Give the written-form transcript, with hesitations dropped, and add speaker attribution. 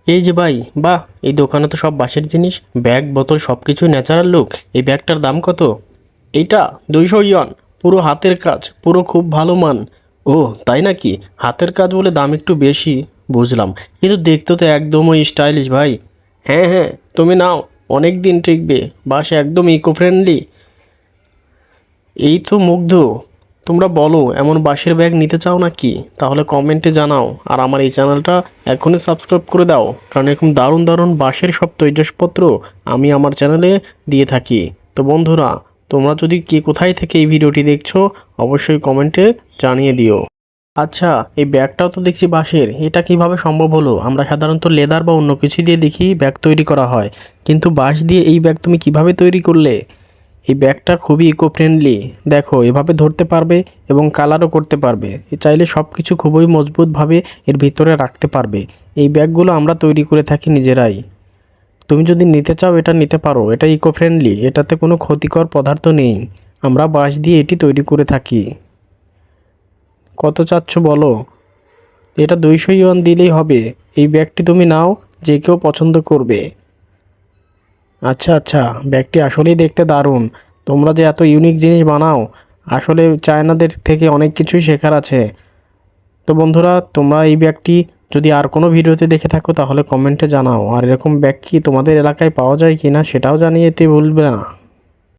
Speaker 1: এই যে ভাই, বাহ! এই দোকানে তো সব বাঁশের জিনিস, ব্যাগ বোতল সব কিছু ন্যাচারাল লুক। এই ব্যাগটার দাম কত? এইটা 200 ইয়ন, পুরো হাতের কাজ, পুরো খুব ভালো মান। ও তাই নাকি? হাতের কাজ বলে দাম একটু বেশি, বুঝলাম, কিন্তু দেখতে তো একদমই স্টাইলিশ ভাই। হ্যাঁ হ্যাঁ, তুমি নাও, অনেক দিন টিকবে, বাঁশ একদম ইকো ফ্রেন্ডলি। এই তো মুগ্ধ, তোমরা বলো এমন বাঁশের ব্যাগ নিতে চাও নাকি? তাহলে কমেন্টে জানাও, আর আমার এই চ্যানেলটা এখনই সাবস্ক্রাইব করে দাও, কারণ এরকম দারুণ দারুণ বাঁশের সব তৈজসপত্র আমি আমার চ্যানেলে দিয়ে থাকি। তো বন্ধুরা, তোমরা যদি কে কোথায় থেকে এই ভিডিওটি দেখছো অবশ্যই কমেন্টে জানিয়ে দিও। আচ্ছা, এই ব্যাগটাও তো দেখছি বাঁশের, এটা কিভাবে সম্ভব হলো? আমরা সাধারণত লেদার বা অন্য কিছু দিয়ে দেখি ব্যাগ তৈরি করা হয়, কিন্তু বাঁশ দিয়ে এই ব্যাগ তুমি কিভাবে তৈরি করলে? এই ব্যাগটা খুবই ইকো ফ্রেন্ডলি, দেখো এভাবে ধরতে পারবে এবং কালারও করতে পারবে। চাইলে সব কিছু খুবই মজবুতভাবে এর ভিতরে রাখতে পারবে। এই ব্যাগগুলো আমরা তৈরি করে থাকি নিজেরাই। তুমি যদি নিতে চাও এটা নিতে পারো, এটা ইকো ফ্রেন্ডলি, এটাতে কোনো ক্ষতিকর পদার্থ নেই। আমরা বাঁশ দিয়ে এটি তৈরি করে থাকি। কত চাচ্ছ বলো? এটা 200 ইয়ন দিলেই হবে। এই ব্যাগটি তুমি নাও, যে কেউ পছন্দ করবে। আচ্ছা আচ্ছা, ব্যাগটি আসলেই দেখতে দারুণ। তোমরা যে এত ইউনিক জিনিস বানাও, আসলে চায়নাদের থেকে অনেক কিছুই শেখার আছে। তো বন্ধুরা, তোমরা এই ব্যাগটি যদি আর কোনো ভিডিওতে দেখে থাকো তাহলে কমেন্টে জানাও, আর এরকম ব্যাগ কি তোমাদের এলাকায় পাওয়া যায় কি না সেটাও জানিয়ে দিতে ভুলবে না।